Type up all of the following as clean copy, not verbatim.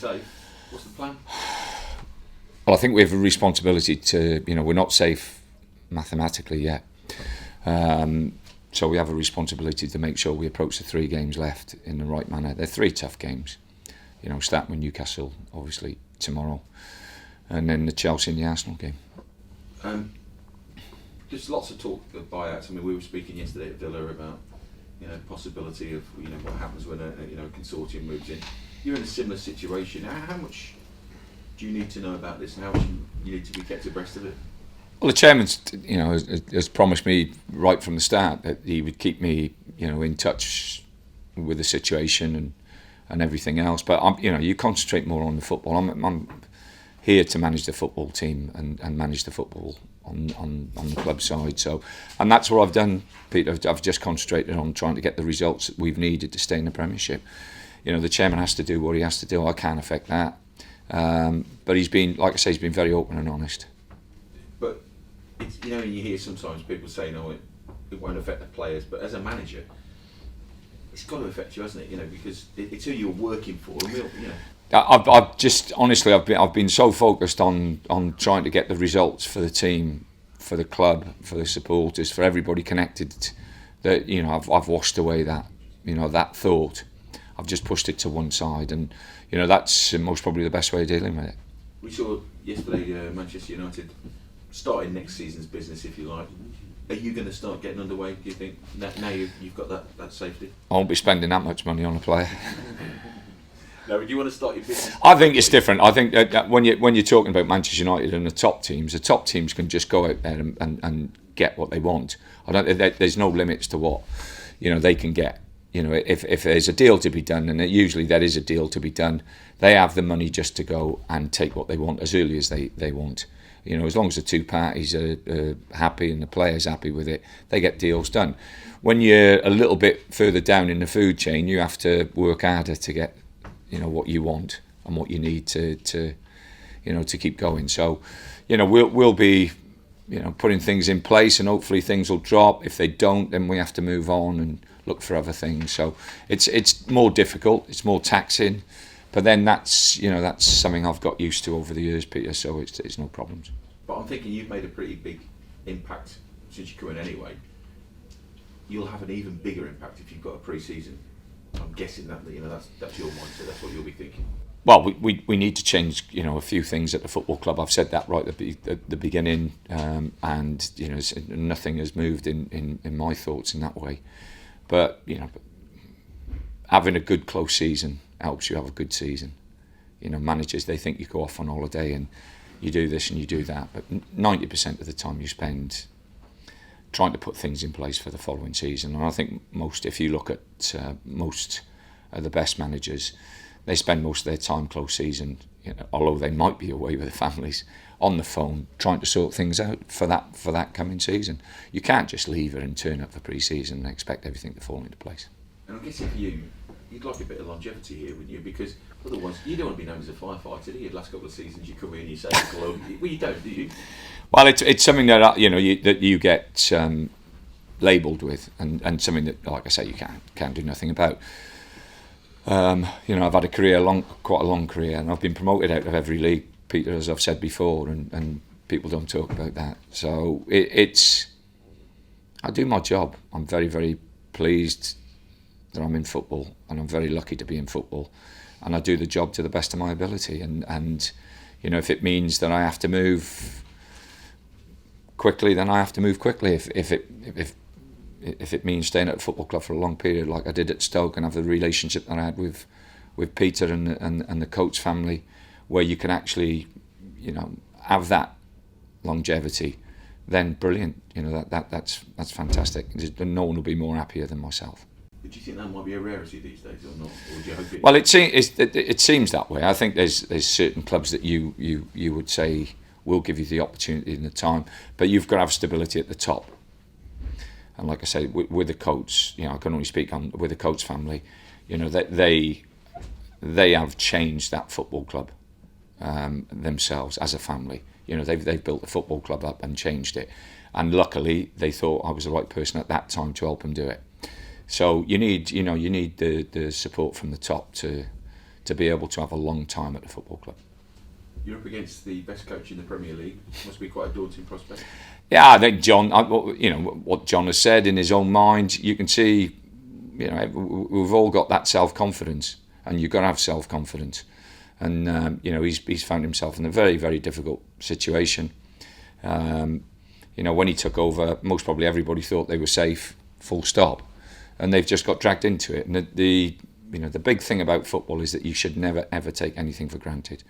safe. What's the plan? Well, I think we have a responsibility to, we're not safe mathematically yet. So we have a responsibility to make sure we approach the 3 games left in the right manner. They're 3 tough games. Starting with Newcastle, obviously, tomorrow. And then the Chelsea and the Arsenal game. There's lots of talk of buyouts. I mean, we were speaking yesterday at Villa about, possibility of, what happens when a consortium moves in. You're in a similar situation. How much do you need to know about this, and how much you need to be kept abreast of it? Well, the chairman's, has promised me right from the start that he would keep me, in touch with the situation and everything else. But you concentrate more on the football. I'm here to manage the football team and manage the football on the club side. So, and that's what I've done, Peter. I've just concentrated on trying to get the results that we've needed to stay in the Premiership. The chairman has to do what he has to do. I can't affect that. But he's been, like I say, he's been very open and honest. But it's, you hear sometimes people saying, "Oh, it won't affect the players," but as a manager, it's got to affect you, hasn't it? Because it's who you're working for. I've just honestly, I've been so focused on trying to get the results for the team, for the club, for the supporters, for everybody connected, that I've washed away that that thought. I've just pushed it to one side, and that's most probably the best way of dealing with it. We saw yesterday Manchester United starting next season's business, if you like. Are you going to start getting underway, do you think, now you've got that safety? I won't be spending that much money on a player. No, do you want to start your business? I think it's different. I think that when you're talking about Manchester United and the top teams can just go out there and get what they want. There's no limits to what they can get. If there's a deal to be done, and usually there is a deal to be done, they have the money just to go and take what they want as early as they want. As long as the 2 parties are happy and the player's happy with it, they get deals done. When you're a little bit further down in the food chain, you have to work harder to get what you want and what you need to keep going. So we'll be putting things in place, and hopefully things will drop. If they don't, then we have to move on and look for other things. So it's more difficult, it's more taxing, but then that's something I've got used to over the years, Peter, so it's no problems. But I'm thinking you've made a pretty big impact since you come in anyway. You'll have an even bigger impact if you've got a pre-season. I'm guessing that that's your mindset, that's what you'll be thinking. Well, we need to change a few things at the football club. I've said that right at the beginning, and nothing has moved in my thoughts in that way. But having a good close season helps you have a good season. Managers, they think you go off on holiday and you do this and you do that, but 90% of the time you spend trying to put things in place for the following season. And I think if you look at most of the best managers, they spend most of their time close season, although they might be away with their families, on the phone trying to sort things out for that coming season. You can't just leave it and turn up for pre-season and expect everything to fall into place. And I guess if you'd like a bit of longevity here, wouldn't you? Because otherwise, you don't want to be known as a firefighter, do you? The last couple of seasons you come in and you say, well, you don't, do you? Well, it's something that you get labelled with, and something that, like I say, you can't do nothing about. I've had quite a long career, and I've been promoted out of every league, Peter, as I've said before, and people don't talk about that. So I do my job. I'm very, very pleased that I'm in football, and I'm very lucky to be in football, and I do the job to the best of my ability. And if it means that I have to move quickly, then I have to move quickly. If it means staying at the football club for a long period, like I did at Stoke, and have the relationship that I had with Peter and the coach family, where you can actually have that longevity, then brilliant. That's fantastic. No one will be more happier than myself. But do you think that might be a rarity these days, or not? Or do you hope it? Well, it seems that way. I think there's certain clubs that you would say will give you the opportunity and the time, but you've got to have stability at the top. And like I say, with the coach, I can only speak on with the coach family. They have changed that football club themselves as a family. They've built the football club up and changed it, and luckily they thought I was the right person at that time to help them do it. So you need the support from the top to to be able to have a long time at the football club. You're up against the best coach in the Premier League. Must be quite a daunting prospect. Yeah, I think John, what John has said in his own mind, you can see, we've all got that self-confidence, and you've got to have self-confidence. And, he's found himself in a very, very difficult situation. When he took over, most probably everybody thought they were safe, full stop. And they've just got dragged into it. And the big thing about football is that you should never, ever take anything for granted.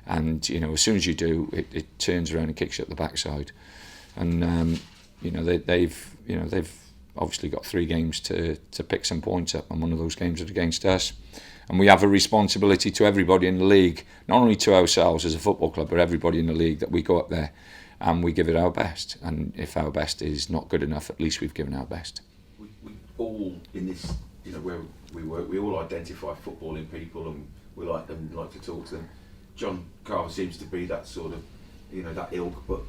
And, as soon as you do, it turns around and kicks you up the backside. And, they've obviously got 3 games to pick some points up, and one of those games is against us. And we have a responsibility to everybody in the league, not only to ourselves as a football club, but everybody in the league, that we go up there and we give it our best. And if our best is not good enough, at least we've given our best. We all, in this, where we work, we all identify footballing people, and we like them, like to talk to them. John Carver seems to be that sort of, that ilk, but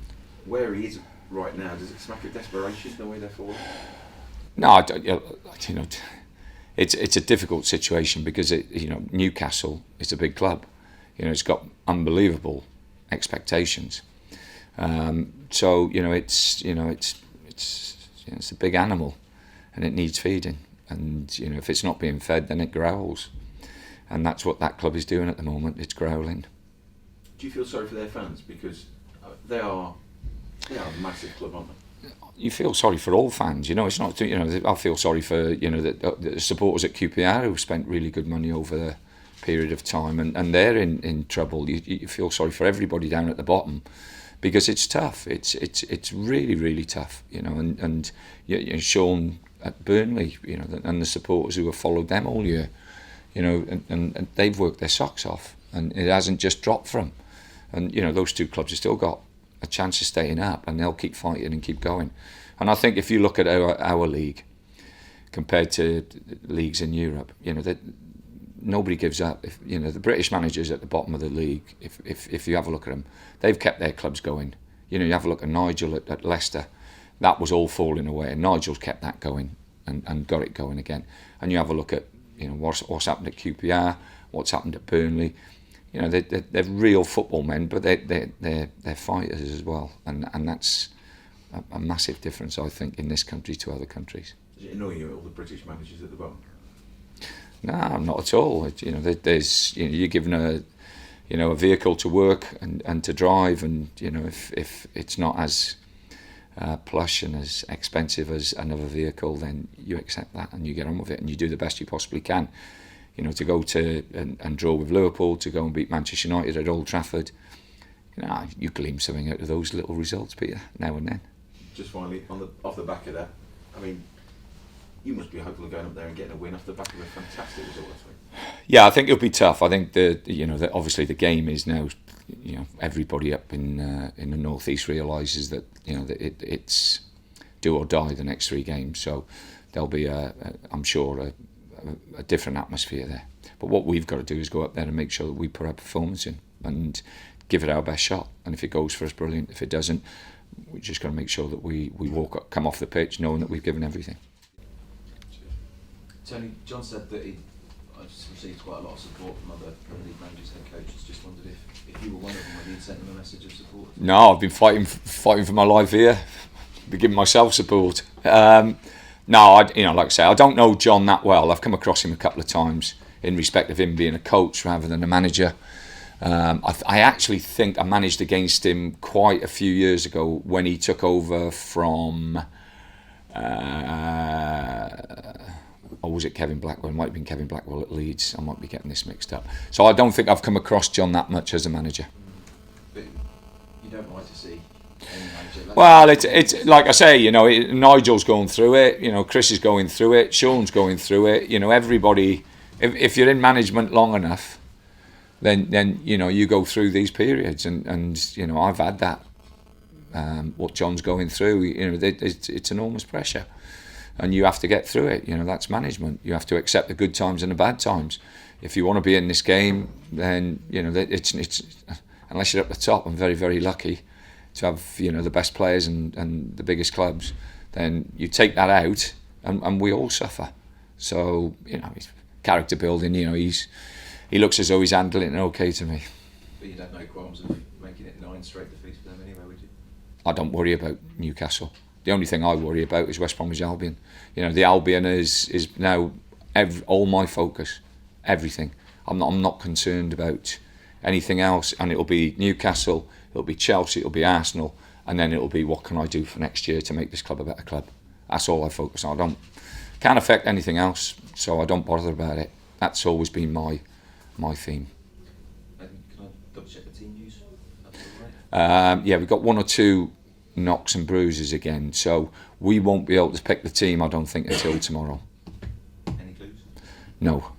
where he is right now, does it smack of desperation the way they're falling? No, I don't, it's a difficult situation because Newcastle is a big club. It's got unbelievable expectations. So it's a big animal, and it needs feeding. And if it's not being fed, then it growls, and that's what that club is doing at the moment. It's growling. Do you feel sorry for their fans, because they are a massive club, aren't they? You feel sorry for all fans. It's not. I feel sorry for the supporters at QPR who spent really good money over the period of time, and they're in trouble. You feel sorry for everybody down at the bottom, because it's tough. It's really, really tough. And Sean at Burnley, and the supporters who have followed them all year, and they've worked their socks off, and it hasn't just dropped for them. And those 2 clubs have still got a chance of staying up, and they'll keep fighting and keep going. And I think if you look at our league compared to leagues in Europe, that nobody gives up. If the British managers at the bottom of the league, if you have a look at them, they've kept their clubs going. You have a look at Nigel at Leicester, that was all falling away, and Nigel's kept that going and got it going again. And you have a look at what's happened at QPR, what's happened at Burnley. They're real football men, but they're fighters as well, and that's a massive difference, I think, in this country to other countries. Does it annoy you, all the British managers at the bottom? No, not at all. There's you're given a vehicle to work and to drive, and if it's not as plush and as expensive as another vehicle, then you accept that and you get on with it, and you do the best you possibly can. To go to and draw with Liverpool, to go and beat Manchester United at Old Trafford, you glean something out of those little results, Peter, now and then. Just finally, off the back of that, I mean, you must be hopeful of going up there and getting a win off the back of a fantastic result last week. Yeah, I think it'll be tough. I think obviously the game is now, everybody up in the northeast realises that that it's do or die the next 3 games. So there'll be I'm sure a different atmosphere there. But what we've got to do is go up there and make sure that we put our performance in and give it our best shot. And if it goes for us, brilliant. If it doesn't, we just got to make sure that we come off the pitch knowing that we've given everything. Tony, John said that he received quite a lot of support from other Premier League managers and coaches. Just wondered if you were one of them, whether you'd sent them a message of support. No, I've been fighting for my life here. I've been giving myself support. No, like I say, I don't know John that well. I've come across him a couple of times in respect of him being a coach rather than a manager. I actually think I managed against him quite a few years ago when he took over from, or was it Kevin Blackwell? It might have been Kevin Blackwell at Leeds. I might be getting this mixed up. So I don't think I've come across John that much as a manager. But you don't like to see any manager. Well, it's like I say, Nigel's going through it. Chris is going through it. Sean's going through it. Everybody. If you're in management long enough, then you go through these periods, and I've had that. What John's going through, it's enormous pressure, and you have to get through it. That's management. You have to accept the good times and the bad times. If you want to be in this game, then it's unless you're at the top. I'm very, very lucky to have the best players and the biggest clubs. Then you take that out, and we all suffer. So character building. he looks as though he's handling it okay to me. But you'd have no qualms of making it 9 straight defeats for them anyway, would you? I don't worry about Newcastle. The only thing I worry about is West Bromwich Albion. You know, the Albion is now all my focus, everything. I'm not concerned about anything else, and it'll be Newcastle, it'll be Chelsea, it'll be Arsenal, and then it'll be what can I do for next year to make this club a better club. That's all I focus on. Can't affect anything else, so I don't bother about it. That's always been my theme. And can I double check the team news? That's all right. Yeah, we've got 1 or 2 knocks and bruises again, so we won't be able to pick the team, I don't think, until tomorrow. Any clues? No.